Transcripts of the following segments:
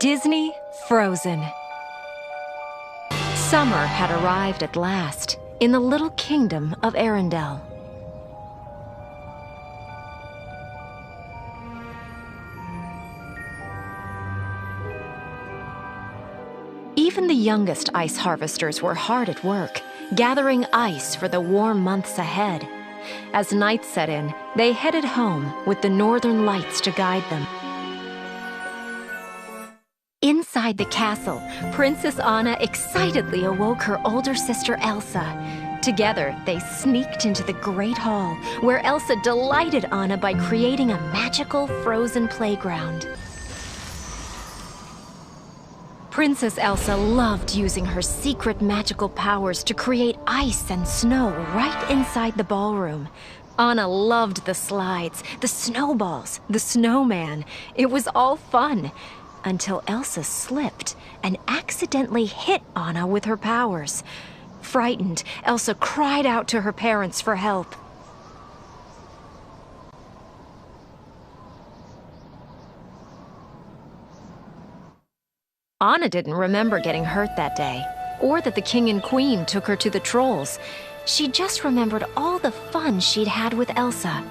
Disney Frozen. Summer had arrived at last in the little kingdom of Arendelle. Even the youngest ice harvesters were hard at work, gathering ice for the warm months ahead. As night set in, they headed home with the northern lights to guide them. Inside the castle, Princess Anna excitedly awoke her older sister Elsa. Together, they sneaked into the Great Hall, where Elsa delighted Anna by creating a magical frozen playground. Princess Elsa loved using her secret magical powers to create ice and snow right inside the ballroom. Anna loved the slides, the snowballs, the snowman. It was all fun. Until Elsa slipped and accidentally hit Anna with her powers. Frightened, Elsa cried out to her parents for help. Anna didn't remember getting hurt that day, or that the king and queen took her to the trolls. She just remembered all the fun she'd had with Elsa.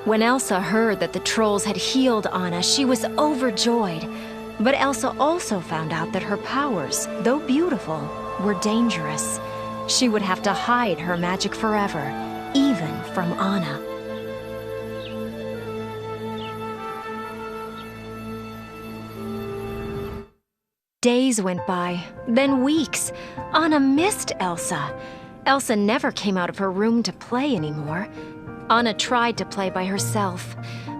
When Elsa heard that the trolls had healed Anna, she was overjoyed. But Elsa also found out that her powers, though beautiful, were dangerous. She would have to hide her magic forever, even from Anna. Days went by, then weeks. Anna missed Elsa. Elsa never came out of her room to play anymore. Anna tried to play by herself,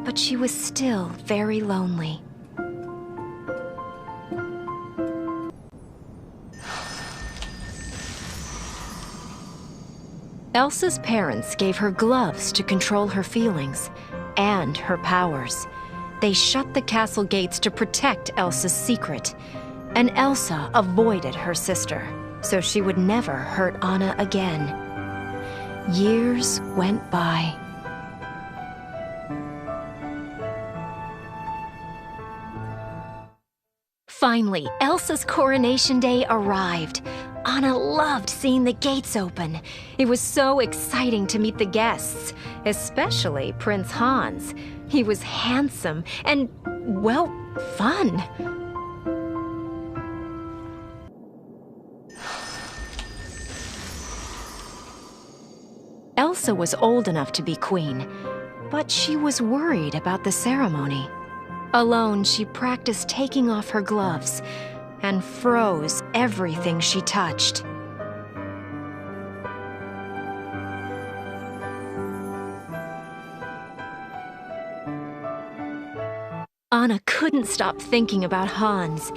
but she was still very lonely. Elsa's parents gave her gloves to control her feelings and her powers. They shut the castle gates to protect Elsa's secret, and Elsa avoided her sister, so she would never hurt Anna again. Years went by. Finally, Elsa's coronation day arrived. Anna loved seeing the gates open. It was so exciting to meet the guests, especially Prince Hans. He was handsome and, well, fun. Elsa was old enough to be queen, but she was worried about the ceremony. Alone, she practiced taking off her gloves and froze everything she touched. Anna couldn't stop thinking about Hans.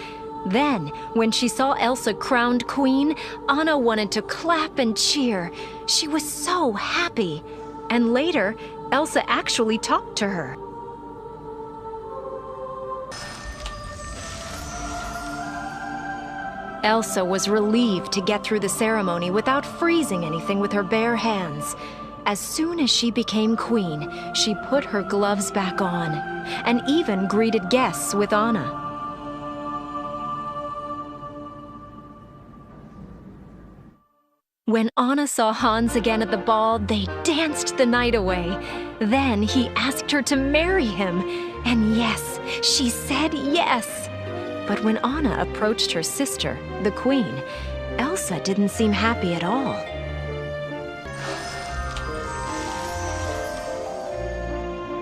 Then, when she saw Elsa crowned queen, Anna wanted to clap and cheer. She was so happy. And later, Elsa actually talked to her. Elsa was relieved to get through the ceremony without freezing anything with her bare hands. As soon as she became queen, she put her gloves back on, and even greeted guests with Anna. When Anna saw Hans again at the ball, they danced the night away. Then he asked her to marry him, and yes, she said yes. But when Anna approached her sister, the queen, Elsa didn't seem happy at all.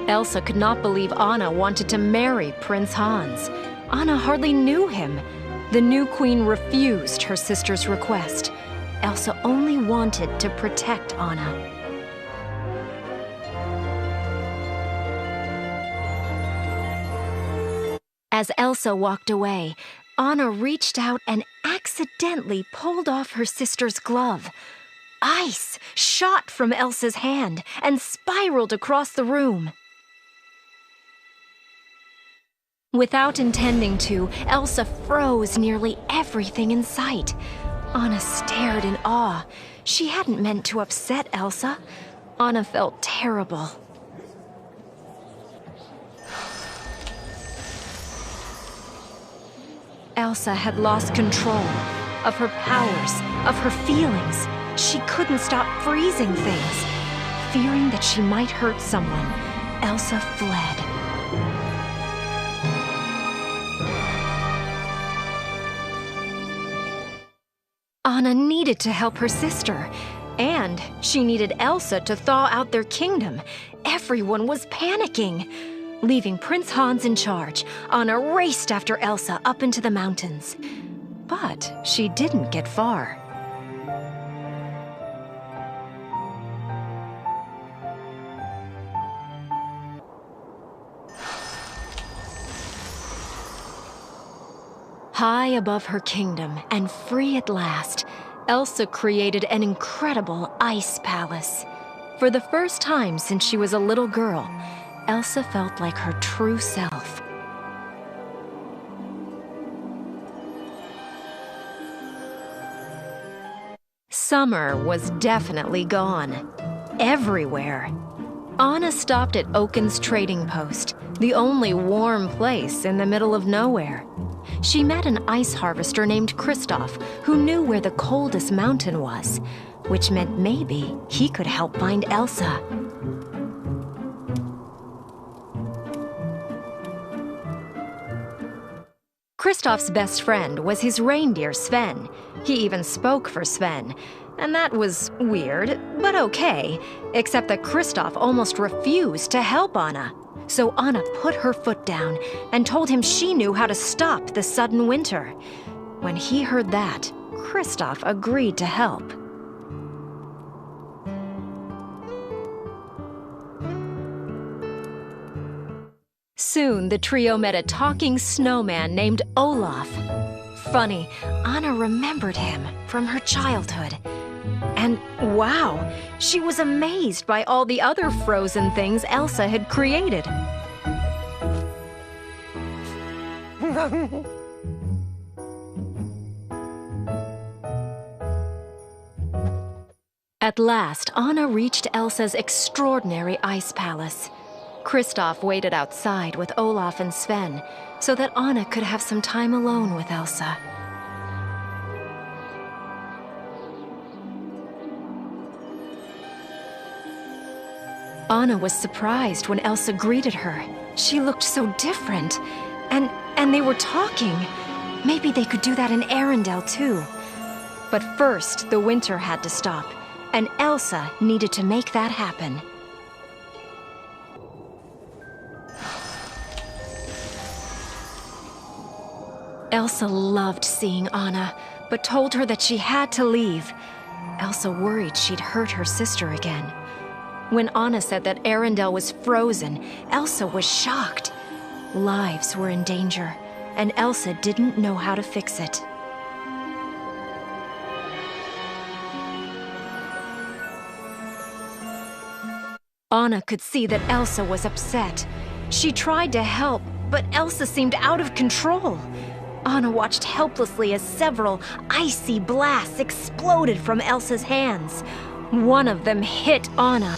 Elsa could not believe Anna wanted to marry Prince Hans. Anna hardly knew him. The new queen refused her sister's request. Elsa only wanted to protect Anna. As Elsa walked away, Anna reached out and accidentally pulled off her sister's glove. Ice shot from Elsa's hand and spiraled across the room. Without intending to, Elsa froze nearly everything in sight. Anna stared in awe. She hadn't meant to upset Elsa. Anna felt terrible. Elsa had lost control of her powers, of her feelings. She couldn't stop freezing things. Fearing that she might hurt someone, Elsa fled. Anna needed to help her sister, and she needed Elsa to thaw out their kingdom. Everyone was panicking. Leaving Prince Hans in charge, Anna raced after Elsa up into the mountains. But she didn't get far. High above her kingdom and free at last, Elsa created an incredible ice palace. For the first time since she was a little girl, Elsa felt like her true self. Summer was definitely gone. Everywhere. Anna stopped at Oaken's trading post, the only warm place in the middle of nowhere. She met an ice harvester named Kristoff, who knew where the coldest mountain was, which meant maybe he could help find Elsa. Kristoff's best friend was his reindeer, Sven. He even spoke for Sven, and that was weird, but okay, except that Kristoff almost refused to help Anna. So Anna put her foot down and told him she knew how to stop the sudden winter. When he heard that, Kristoff agreed to help. Soon, the trio met a talking snowman named Olaf. Funny, Anna remembered him from her childhood. And wow, she was amazed by all the other frozen things Elsa had created. At last, Anna reached Elsa's extraordinary ice palace. Kristoff waited outside with Olaf and Sven so that Anna could have some time alone with Elsa. Anna was surprised when Elsa greeted her. She looked so different. And they were talking. Maybe they could do that in Arendelle too. But first, the winter had to stop, and Elsa needed to make that happen. Elsa loved seeing Anna, but told her that she had to leave. Elsa worried she'd hurt her sister again. When Anna said that Arendelle was frozen, Elsa was shocked. Lives were in danger, and Elsa didn't know how to fix it. Anna could see that Elsa was upset. She tried to help, but Elsa seemed out of control. Anna watched helplessly as several icy blasts exploded from Elsa's hands. One of them hit Anna.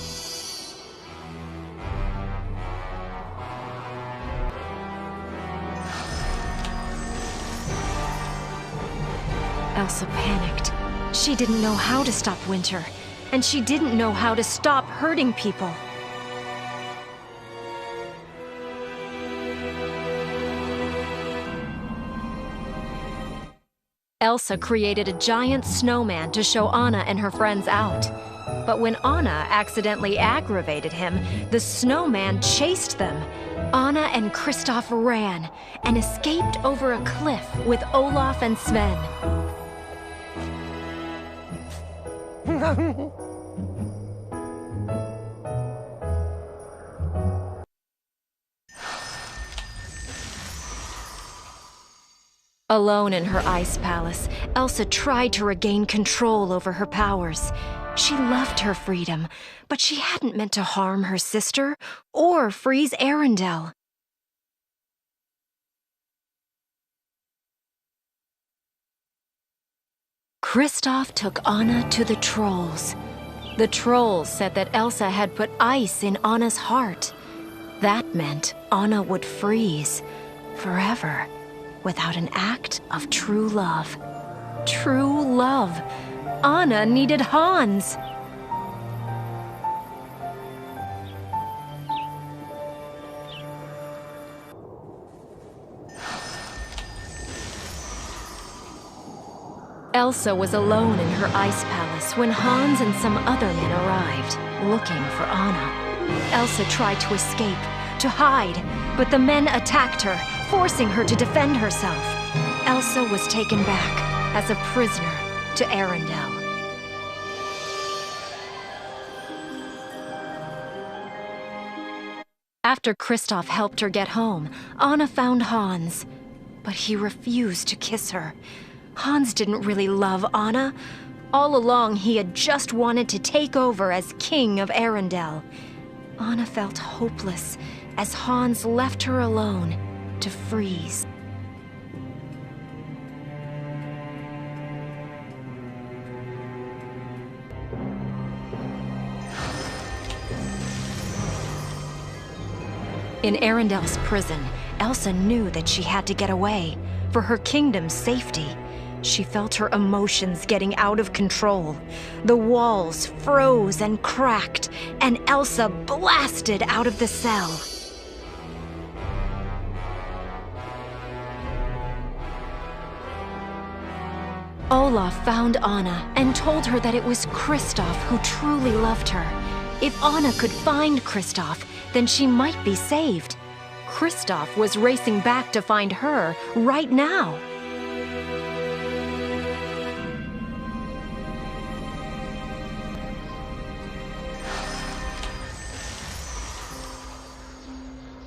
Elsa panicked. She didn't know how to stop winter, and she didn't know how to stop hurting people. Elsa created a giant snowman to show Anna and her friends out. But when Anna accidentally aggravated him, the snowman chased them. Anna and Kristoff ran and escaped over a cliff with Olaf and Sven. Alone in her ice palace, Elsa tried to regain control over her powers. She loved her freedom, but she hadn't meant to harm her sister or freeze Arendelle. Kristoff took Anna to the trolls. The trolls said that Elsa had put ice in Anna's heart. That meant Anna would freeze forever without an act of true love. True love. Anna needed Hans. Elsa was alone in her ice palace when Hans and some other men arrived, looking for Anna. Elsa tried to escape, to hide, but the men attacked her, forcing her to defend herself. Elsa was taken back as a prisoner to Arendelle. After Kristoff helped her get home, Anna found Hans, but he refused to kiss her. Hans didn't really love Anna. All along, he had just wanted to take over as king of Arendelle. Anna felt hopeless as Hans left her alone to freeze. In Arendelle's prison, Elsa knew that she had to get away for her kingdom's safety. She felt her emotions getting out of control. The walls froze and cracked, and Elsa blasted out of the cell. Olaf found Anna and told her that it was Kristoff who truly loved her. If Anna could find Kristoff, then she might be saved. Kristoff was racing back to find her right now.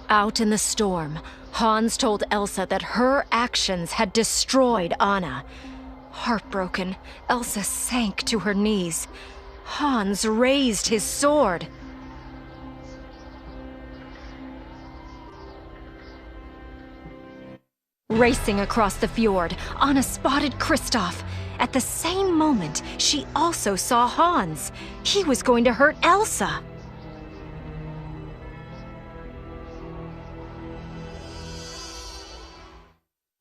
Out in the storm, Hans told Elsa that her actions had destroyed Anna. Heartbroken, Elsa sank to her knees. Hans raised his sword. Racing across the fjord, Anna spotted Kristoff. At the same moment, she also saw Hans. He was going to hurt Elsa.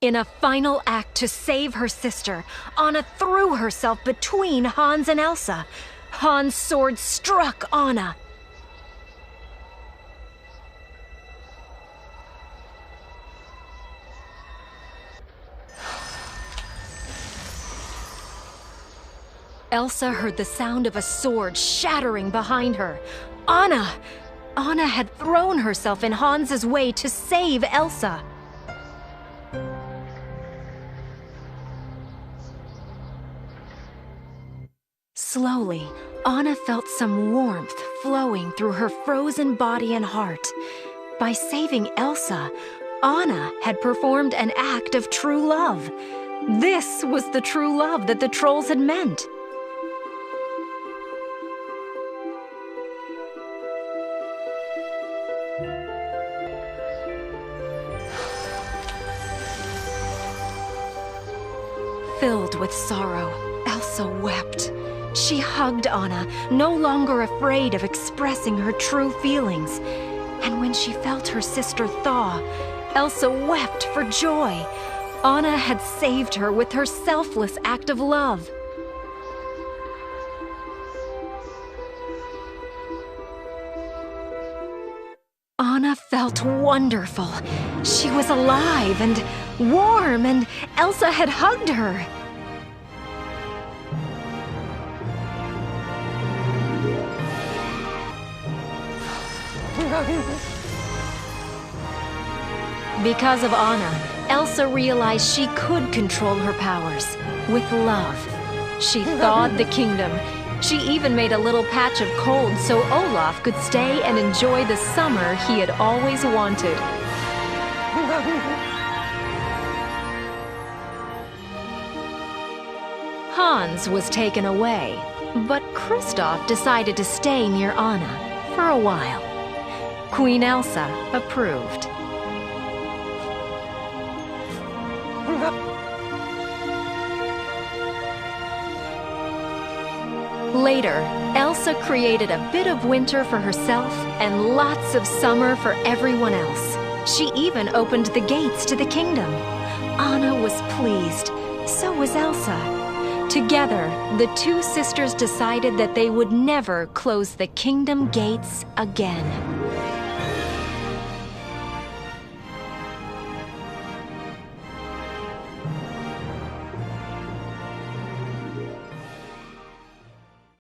In a final act to save her sister, Anna threw herself between Hans and Elsa. Hans' sword struck Anna. Elsa heard the sound of a sword shattering behind her. Anna! Anna had thrown herself in Hans's way to save Elsa. Slowly, Anna felt some warmth flowing through her frozen body and heart. By saving Elsa, Anna had performed an act of true love. This was the true love that the trolls had meant. Filled with sorrow, Elsa wept. She hugged Anna, no longer afraid of expressing her true feelings. And when she felt her sister thaw, Elsa wept for joy. Anna had saved her with her selfless act of love. Anna felt wonderful. She was alive and warm, and Elsa had hugged her. Because of Anna, Elsa realized she could control her powers with love. She thawed the kingdom. She even made a little patch of cold so Olaf could stay and enjoy the summer he had always wanted. Hans was taken away, but Kristoff decided to stay near Anna for a while. Queen Elsa approved. Later, Elsa created a bit of winter for herself and lots of summer for everyone else. She even opened the gates to the kingdom. Anna was pleased. So was Elsa. Together, the two sisters decided that they would never close the kingdom gates again.